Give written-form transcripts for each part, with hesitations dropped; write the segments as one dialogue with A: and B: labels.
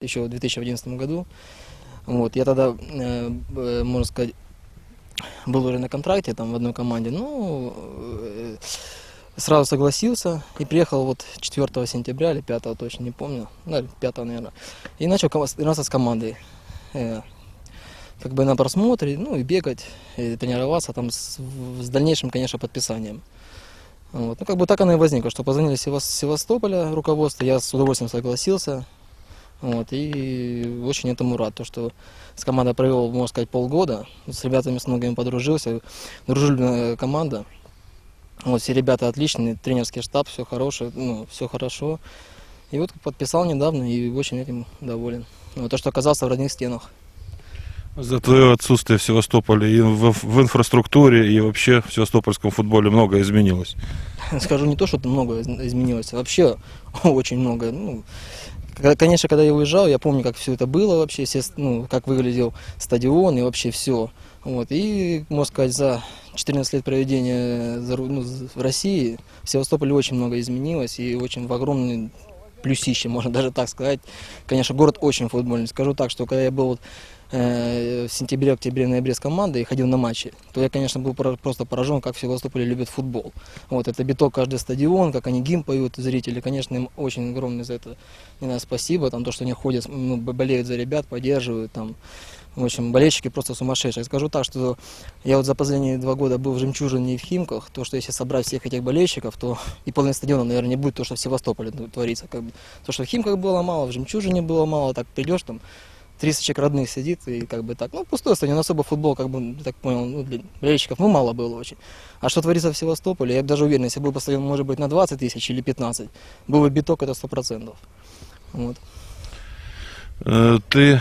A: еще в 2011 году. Вот, я тогда, можно сказать, был уже на контракте там в одной команде, ну, сразу согласился и приехал вот 4 сентября или 5, точно не помню, ну, 5, наверное, и начал тренироваться с командой. Как бы на просмотре, ну и бегать, и тренироваться там с дальнейшим, конечно, подписанием. Вот. Ну, как бы так оно и возникло, что позвонили с Севастополя руководство, я с удовольствием согласился. Вот, и очень этому рад, то, что с командой провел, можно сказать, полгода, с ребятами с многими подружился, дружелюбная команда. Вот, все ребята отличные, тренерский штаб, все хорошее, ну, все хорошо. И вот подписал недавно и очень этим доволен. Вот, то, что оказался в родных стенах.
B: За твое отсутствие в Севастополе и в инфраструктуре, и вообще в севастопольском футболе многое изменилось.
A: Скажу не то, что много изменилось, а вообще очень много. Ну, конечно, когда я уезжал, я помню, как все это было вообще, ну, как выглядел стадион и вообще все. Вот. И, можно сказать, за 14 лет проведения в России в Севастополе очень много изменилось и очень в огромный плюсище, можно даже так сказать. Конечно, город очень футбольный. Скажу так, что когда я был в сентябре, октябре, ноябре с командой и ходил на матчи, то я, конечно, был просто поражен, как в Севастополе любят футбол. Вот, это биток каждый стадион, как они гимн поют, зрители. Конечно, им очень огромное за это, не знаю, спасибо, там, то, что они ходят, ну, болеют за ребят, поддерживают, там. В общем, болельщики просто сумасшедшие. Скажу так, что я вот за последние 2 года был в «Жемчужине» и в «Химках», то, что если собрать всех этих болельщиков, то и полный стадион, наверное, не будет то, что в Севастополе творится. Как бы. То, что в «Химках» было мало, в «Жемчужине» было мало, так придешь там, 30 человек родных сидит и как бы так, ну, пустой стадион, особо футбол, как бы, так понял, ну, для болельщиков, ну, мало было очень. А что творится в Севастополе, я даже уверен, если был бы стадион, может быть, на 20 тысяч или 15, был бы биток, это 100%. Вот.
B: Ты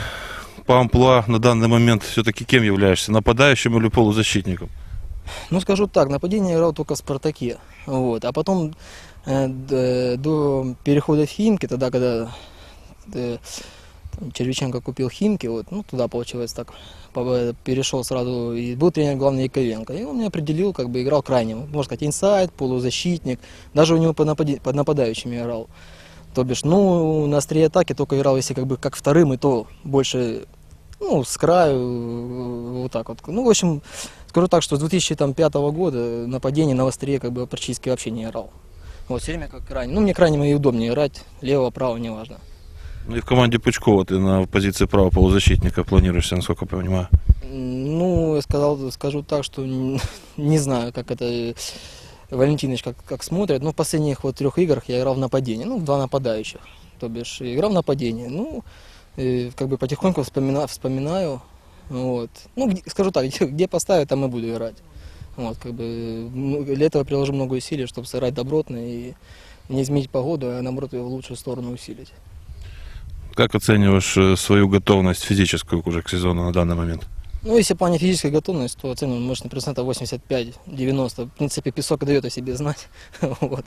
B: по амплуа на данный момент все-таки кем являешься? Нападающим или полузащитником?
A: Ну, скажу так, нападение играл только в «Спартаке», вот, а потом до перехода в «Химки», тогда, когда Червиченко купил «Химки», вот, ну, туда, получилось так, перешел сразу, и был тренер главный Яковенко, и он меня определил, как бы играл крайним, можно сказать, инсайд, полузащитник, даже у него под нападающими играл, то бишь, ну, на острие атаки только играл, если как бы как вторым, и то больше, ну, с краю, вот так вот, ну, в общем, скажу так, что с 2005 года нападение на острие как бы практически вообще не играл, вот, все время как крайний, ну, мне крайним и удобнее играть, лево, право, неважно.
B: Ну и в команде Пучкова ты на позиции правого полузащитника планируешься, насколько я понимаю.
A: Ну, я скажу так, что не знаю, как это Валентинович как смотрит. Но в последних вот 3 играх я играл в нападении, ну, 2 нападающих. То бишь, играл в нападении. Ну, как бы потихоньку вспоминаю. Вот. Ну, скажу так, где поставят, там и буду играть. Вот, как бы, для этого приложу много усилий, чтобы сыграть добротно и не изменить погоду, а наоборот ее в лучшую сторону усилить.
B: Как оцениваешь свою готовность физическую уже к сезону на данный момент?
A: Ну, если в плане физической готовности, то оцениваю, может, на процентов 85-90. В принципе, песок дает о себе знать. Вот.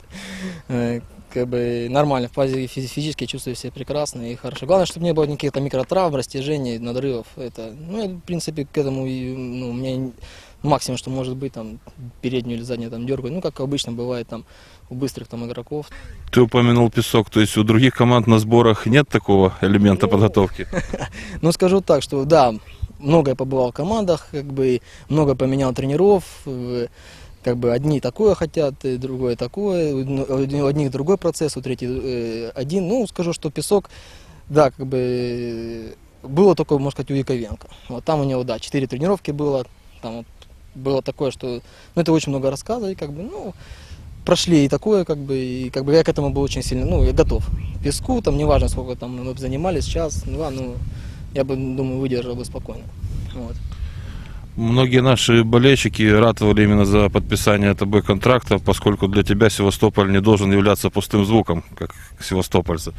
A: Как бы нормально, в фазе физически чувствую себя прекрасно и хорошо. Главное, чтобы не было никаких там микротравм, растяжений, надрывов. Это, ну, я, в принципе, к этому, ну, у меня максимум, что может быть, там, переднюю или заднюю там дергаю. Ну, как обычно бывает там у быстрых там игроков.
B: Ты упомянул песок, то есть у других команд на сборах нет такого элемента подготовки?
A: Ну, скажу так, что да, много я побывал в командах, как бы много поменял тренеров, как бы одни такое хотят, другое такое, у одних другой процесс, у третьих один. Ну, скажу, что песок, да, как бы было только, можно сказать, у Яковенко. Вот там у него, да, 4 тренировки было, там вот было такое, что, ну, это очень много рассказывать, как бы, ну, прошли и такое, как бы я к этому был очень сильно, ну, я готов. К песку, там, неважно, сколько там мы занимались, час, 2, ну, я бы, думаю, выдержал бы спокойно. Вот.
B: Многие наши болельщики ратовали именно за подписание тобой контракта, поскольку для тебя Севастополь не должен являться пустым звуком, как севастопольцы.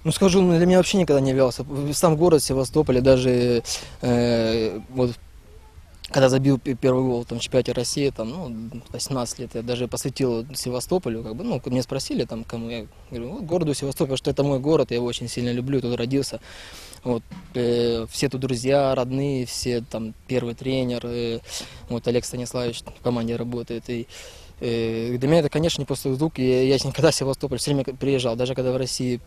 A: Ну, скажу, для меня вообще никогда не являлся. Сам город Севастополь, даже вот когда забил первый гол там, в чемпионате России, там, ну, 18 лет, я даже посвятил Севастополю, как бы, ну, меня спросили, там, кому, я говорю, вот, городу Севастополь, что это мой город, я его очень сильно люблю, тут родился, вот, все тут друзья, родные, все, там, первый тренер, вот, Олег Станиславович в команде работает, и для меня это, конечно, не просто звук, я никогда в Севастополь все время приезжал, даже когда в России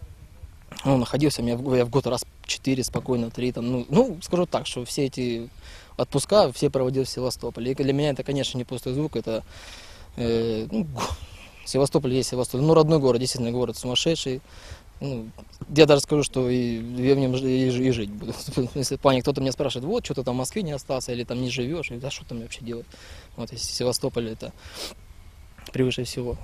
A: Ну, находился, я в год раз 4 спокойно, 3 там, ну, скажу так, что все эти отпуска все проводил в Севастополе. И для меня это, конечно, не пустой звук, это, Севастополь есть Севастополь. Ну, родной город, действительно, город сумасшедший. Ну, я даже скажу, что я в нем и жить буду. Если пани кто-то меня спрашивает, вот, что ты там в Москве не остался, или там не живешь, я говорю, да что там вообще делать? Вот, если Севастополь это превыше всего.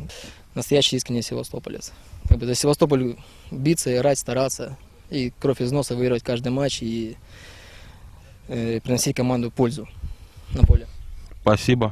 A: Настоящий искренний севастополец. Как бы за Севастополь биться, играть, стараться, и кровь из носа выигрывать каждый матч, и приносить команду пользу на поле.
B: Спасибо.